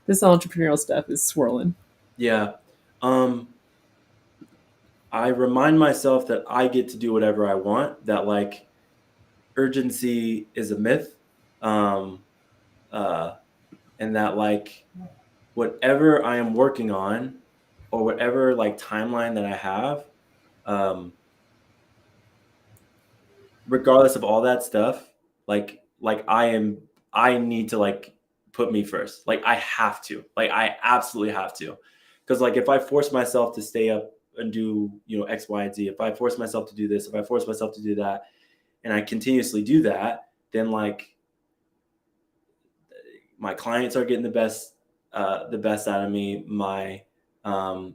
entrepreneurial stuff is swirling? Yeah. Um, I remind myself that I get to do whatever I want, that like urgency is a myth. Um, uh, and that like whatever I am working on or whatever like timeline that I have, um, regardless of all that stuff, like I need to like put me first. Like I have to. Like I absolutely have to. Because like if I force myself to stay up and do, X, Y, and Z, if I force myself to do this, if I force myself to do that, and I continuously do that, then like my clients are getting the best out of me. Um,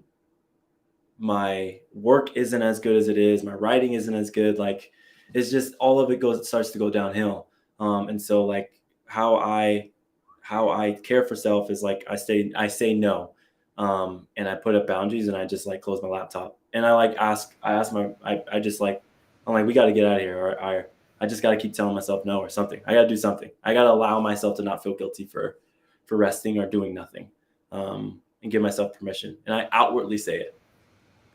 my work isn't as good as it is. My writing isn't as good. Like it's just all of it starts to go downhill. And so like how I care for self is like I say no. And I put up boundaries and I just like close my laptop and I ask I just like, I'm like, we got to get out of here. Or I just got to keep telling myself no or something. I got to do something. I got to allow myself to not feel guilty for resting or doing nothing. And give myself permission. And I outwardly say it.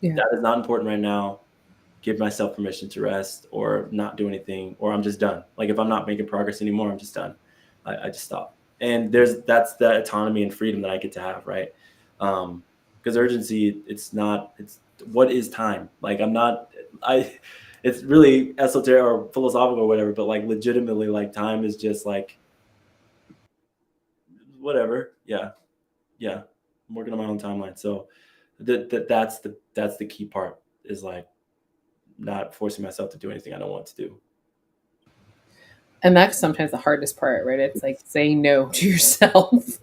Yeah. That is not important right now. Give myself permission to rest or not do anything, or I'm just done. Like if I'm not making progress anymore, I'm just done. I just stop. And that's the autonomy and freedom that I get to have, right? Because urgency, it's what is time? Like it's really esoteric or philosophical or whatever, but like legitimately, like time is just like whatever. Yeah, yeah. I'm working on my own timeline, so that's the key part, is like not forcing myself to do anything I don't want to do. And that's sometimes the hardest part, right? It's like saying no to yourself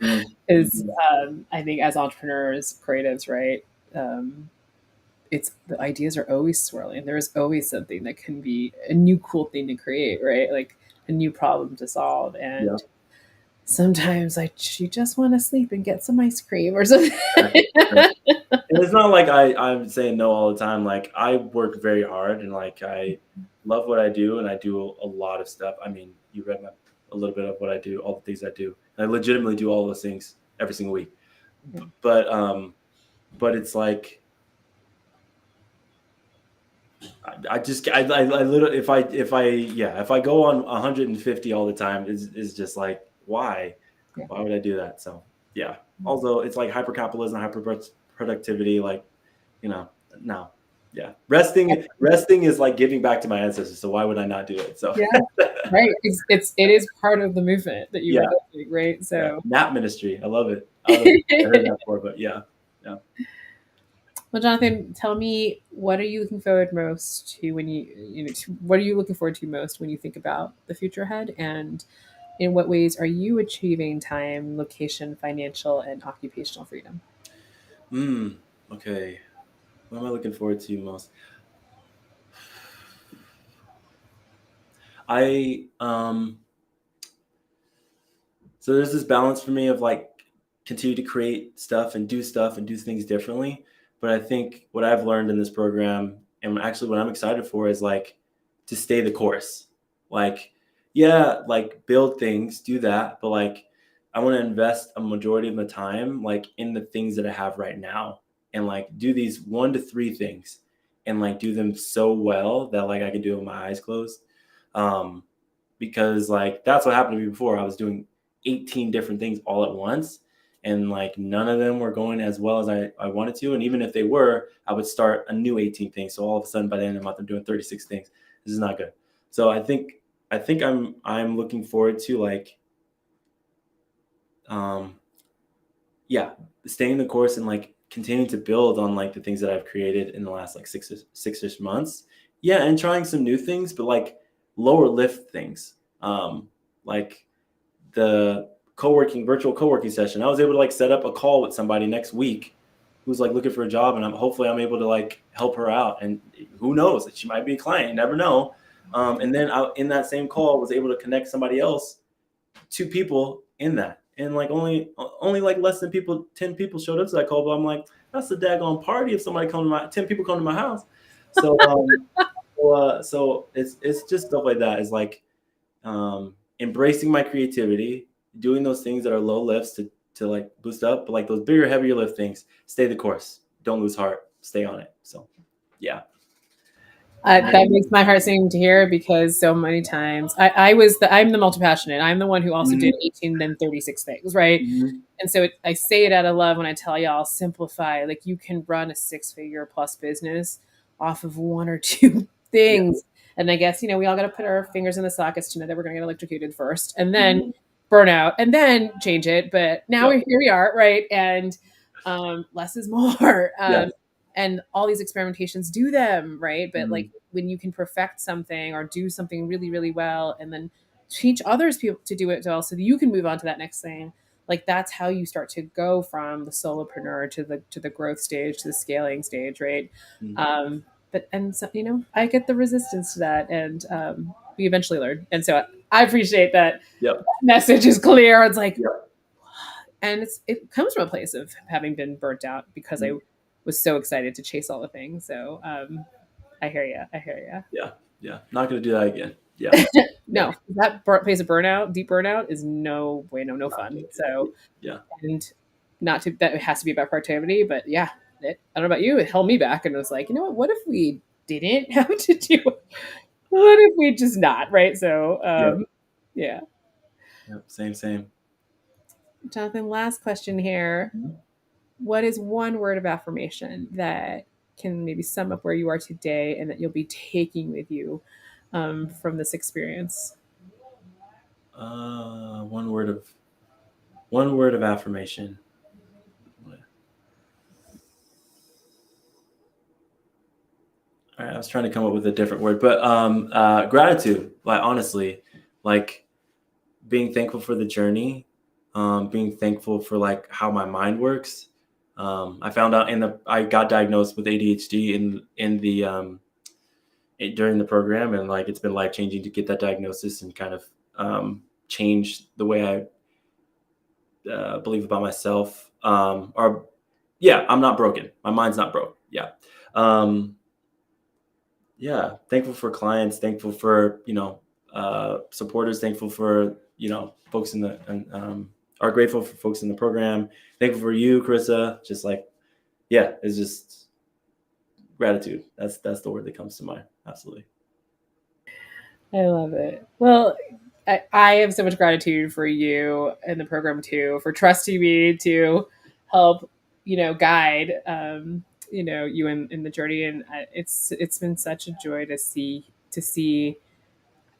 is, Mm-hmm. I think, as entrepreneurs, creatives, right? Um, it's the ideas are always swirling. There is always something that can be a new cool thing to create, right? Like a new problem to solve. Yeah. And sometimes you just want to sleep and get some ice cream or something. Right. Right. And it's not like I'm saying no all the time. Like I work very hard, and like I love what I do, and I do a lot of stuff. I mean, you read a little bit of what I do, all the things I do. And I legitimately do all those things every single week. But but it's like I just I literally, if I go on 150 all the time, is just like Yeah. why would I do that? So yeah. Although it's like hyper capitalism, hyper productivity, like you know, no, yeah. Resting is like giving back to my ancestors. So why would I not do it? So Yeah. Right. It is part of the movement that you were yeah, doing, right? yeah. So Nap ministry, I love it. I don't know if I heard that before, but yeah, yeah. well, Jonathan, tell me, what are you looking forward most to when what are you looking forward to most when you think about the future ahead? And in what ways are you achieving time, location, financial, and occupational freedom? Hmm. Okay. What am I looking forward to most? I So there's this balance for me of like continue to create stuff and do things differently. But I think what I've learned in this program, and actually what I'm excited for, is like to stay the course. Like, yeah, like build things, do that, but like I want to invest a majority of my time like in the things that I have right now, and like do these 1 to 3 things and like do them so well that like I can do it with my eyes closed. Um, because like that's what happened to me before. I was doing 18 different things all at once, and like none of them were going as well as I wanted to. And even if they were, I would start a new 18 things. So all of a sudden by the end of the month I'm doing 36 things. This is not good. So I think I'm looking forward to like um yeah, staying the course and like continuing to build on like the things that I've created in the last like six-ish months. Yeah, and trying some new things, but like lower lift things. Like the virtual co-working session. I was able to like set up a call with somebody next week who's like looking for a job, and hopefully I'm able to like help her out. And who knows, she might be a client. You never know. And then in that same call, was able to connect somebody else, 2 people in that, and like only like less than 10 people showed up to that call. But I'm like, that's a daggone party if somebody 10 people come to my house. So so it's just stuff like that. Is like embracing my creativity, doing those things that are low lifts to like boost up, but like those bigger, heavier lift things, stay the course. Don't lose heart. Stay on it. So yeah. That makes my heart sing to hear, because so many times I'm the multi passionate. I'm the one who also did Mhm. 18 then 36 things, right? Mhm. And so I say it out of love when I tell y'all, simplify. Like you can run a 6-figure plus business off of 1 or 2 Yeah. things. And I guess, we all got to put our fingers in the sockets to know that we're going to get electrocuted first, and then Mhm. burn out, and then change it. But now Yep. here we are, right? And less is more. Yes. And all these experimentations, do them, right? But like Mhm. when you can perfect something or do something really, really well, and then teach others people to do it well, so that you can move on to that next thing, like that's how you start to go from the solopreneur to the growth stage, to the scaling stage, right? Mhm. But and so, I get the resistance to that, and we eventually learn. And so I appreciate that Yep. message is clear. It's like, Yep. and it comes from a place of having been burnt out, because I Mhm. was so excited to chase all the things. So I hear you. I hear Yeah. Yeah. Not gonna do that again. Yeah. you. Yeah. No, that place of burnout, deep burnout, is no way, no Not fun. gonna do that So, again. Yeah. and not to that it has to be about productivity, but yeah, I don't know about you, it held me back, and it was like, what if we didn't have to do? What if we just not, right? So, Yep. yeah. Yep. Same. Same. Jonathan, last question here. Mhm. What is one word of affirmation that can maybe sum up where you are today and that you'll be taking with you from this experience? One word of affirmation. All right, I was trying to come up with a different word, but gratitude. Like honestly, like being thankful for the journey, being thankful for like how my mind works. I found out I got diagnosed with ADHD during the program, and like it's been life changing to get that diagnosis and kind of change the way I believe about myself. Or yeah, I'm not broken. My mind's not broke. Yeah. Yeah, thankful for clients, thankful for supporters, thankful for folks in the are grateful for folks in the program, thankful for you, Carissa. Just like it's just gratitude. That's the word that comes to mind. Absolutely. I love it. Well, I have so much gratitude for you and the program too, for trusting me to help, guide, you in the journey. And it's been such a joy to see, we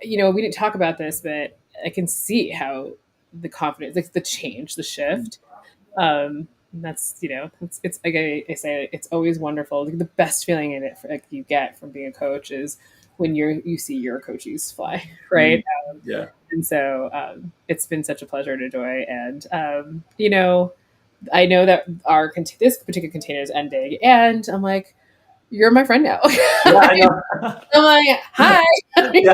didn't talk about this, but I can see how the confidence, like the change, the shift. That's it's like I say, it's always wonderful. Like, the best feeling in it like you get from being a coach is when you see your coaches fly, right? Yeah. And so it's been such a pleasure to joy, and I know that this particular container is ending, and I'm like, you're my friend now. Yeah, I know. I'm like, hi. Yeah.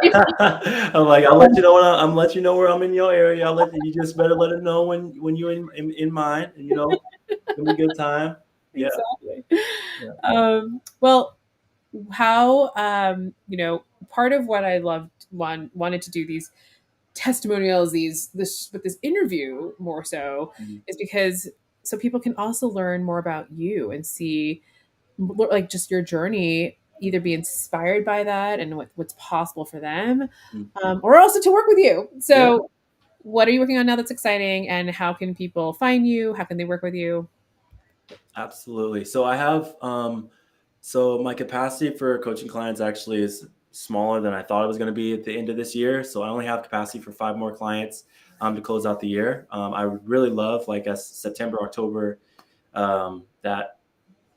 I'm like, I'll let you know when I'm let you know where I'm in your area. You just better let it know when you're in mine, and it'll be a good time. Yeah. Exactly. Yeah. Well, how part of what I wanted to do these testimonials, this interview more so, Mhm. is because so people can also learn more about you and see like just your journey, either be inspired by that and what's possible for them, Mhm. or also to work with you. Yeah. So what are you working on now that's exciting, and how can people find you? How can they work with you? Absolutely. So I have so my capacity for coaching clients actually is smaller than I thought it was going to be at the end of this year. So I only have capacity for 5 more clients to close out the year. I would really love, like, as September, October, that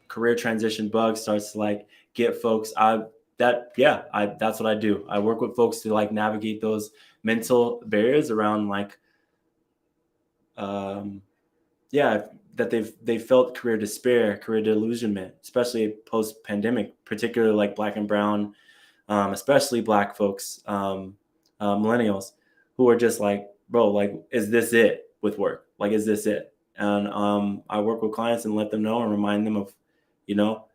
career transition bug starts to like get folks. That's what I do. I work with folks to like navigate those mental barriers around like um, that they've felt career despair, career delusionment, especially post pandemic, particularly like Black and brown, especially Black folks, millennials, who are just like, bro, like, is this it with work? Like, is this it? And I work with clients and let them know and remind them of, you know,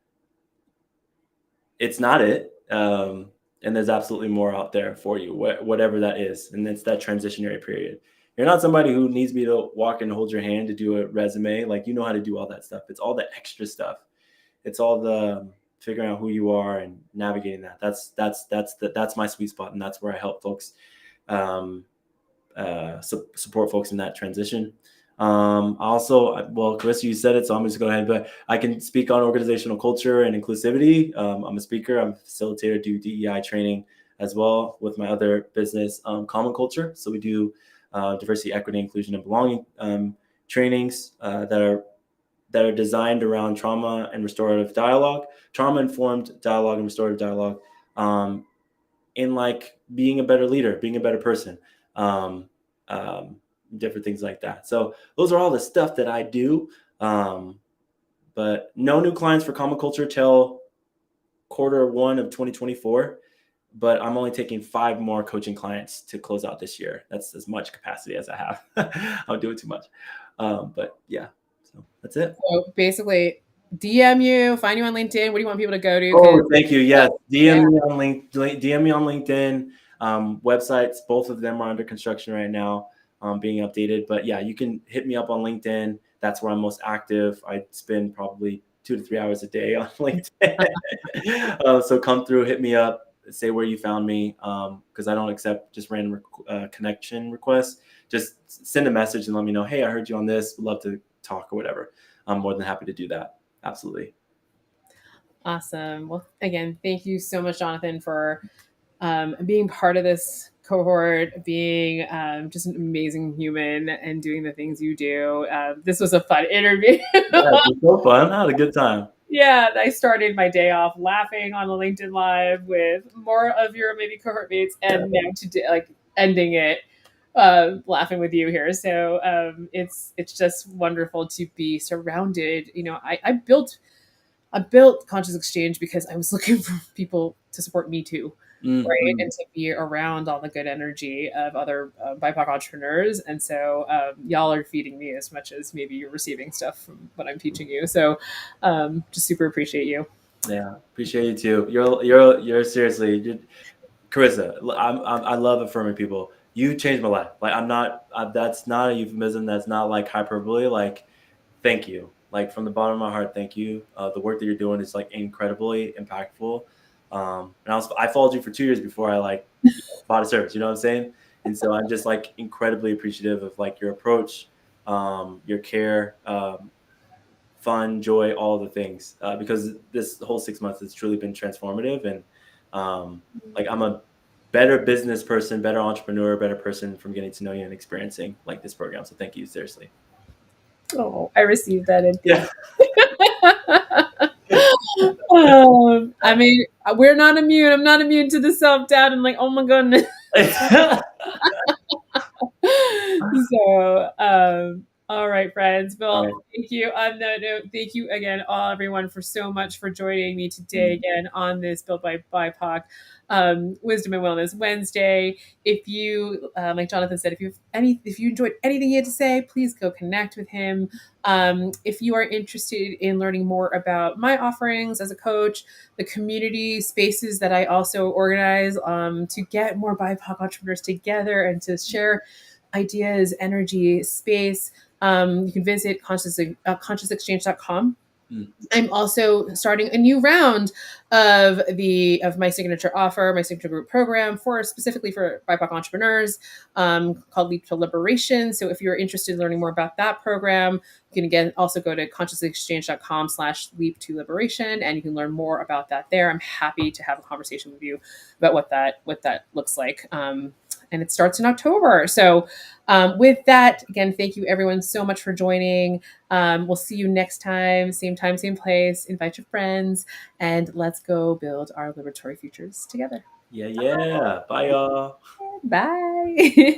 it's not it. And there's absolutely more out there for you, whatever that is. And it's that transitionary period. You're not somebody who needs me to walk and hold your hand to do a resume. Like, you know how to do all that stuff. It's all the extra stuff. It's all the figuring out who you are and navigating that. That's my sweet spot. And that's where I help folks, support folks in that transition. Also, well, Carissa, you said it, so I'm just going to go ahead, but I can speak on organizational culture and inclusivity. I'm a speaker, I'm a facilitator, do DEI training as well with my other business, Common Culture. So we do diversity, equity, inclusion, and belonging trainings that are designed around trauma and restorative dialogue, trauma-informed dialogue and restorative dialogue, in like being a better leader, being a better person. Um, um, Different things like that. So those are all the stuff that I do. But no new clients for Common Culture till Q1 of 2024. But I'm only taking 5 more coaching clients to close out this year. That's as much capacity as I have. I don't do it too much. But yeah, so that's it. So basically, DM you, find you on LinkedIn. What do you want people to go to? Oh, thank you. Yes, Yeah. DM me on LinkedIn. Websites, both of them are under construction right now, being updated. But yeah, you can hit me up on LinkedIn. That's where I'm most active. I spend probably 2 to 3 hours a day on LinkedIn. So come through, hit me up, say where you found me, because I don't accept just random connection requests. Just send a message and let me know, hey, I heard you on this. Would love to talk or whatever. I'm more than happy to do that. Absolutely. Awesome. Well, again, thank you so much, Jonathan, for being part of this cohort, being just an amazing human and doing the things you do. This was a fun interview. Yeah, it was so fun. I had a good time. Yeah, I started my day off laughing on a LinkedIn Live with more of your maybe cohort mates, and now today, like ending it, laughing with you here. So it's just wonderful to be surrounded. You know, I built Conscious Exchange because I was looking for people to support me too, right? Mm-hmm. And to be around all the good energy of other BIPOC entrepreneurs. And so y'all are feeding me as much as maybe you're receiving stuff from what I'm teaching you. So just super appreciate you. Yeah, appreciate you too. You're seriously, Carissa. I love affirming people. You changed my life. Like I'm not. That's not a euphemism. That's not like hyperbole. Like, thank you. Like from the bottom of my heart, thank you. The work that you're doing is like incredibly impactful. And I followed you for 2 years before I like bought a service. You know what I'm saying? And so I'm just like incredibly appreciative of like your approach, your care, fun, joy, all the things. Because this whole 6 months has truly been transformative, and like I'm a better business person, better entrepreneur, better person from getting to know you and experiencing like this program. So thank you, seriously. Oh, I received that and Yeah. thank I mean, we're not immune. I'm not immune to the self doubt and like, oh my goodness. So, all right, friends. All Well, right. thank you. On that note, thank you again, all everyone, for so much for joining me today again on this Built by BIPOC Wisdom and Wellness Wednesday. If you, like Jonathan said, if you enjoyed anything he had to say, please go connect with him. If you are interested in learning more about my offerings as a coach, the community spaces that I also organize to get more BIPOC entrepreneurs together and to share ideas, energy, space, you can visit consciousexchange.com. Mm. I'm also starting a new round of my signature offer, my signature group program for specifically for BIPOC entrepreneurs, called Leap to Liberation. So if you're interested in learning more about that program, you can again also go to consciousexchange.com/leap to liberation, and you can learn more about that there. I'm happy to have a conversation with you about what that looks like. And it starts in October. So with that, again, thank you everyone so much for joining. We'll see you next time, same place. Invite your friends, and let's go build our liberatory futures together. Yeah. Bye, y'all. Bye.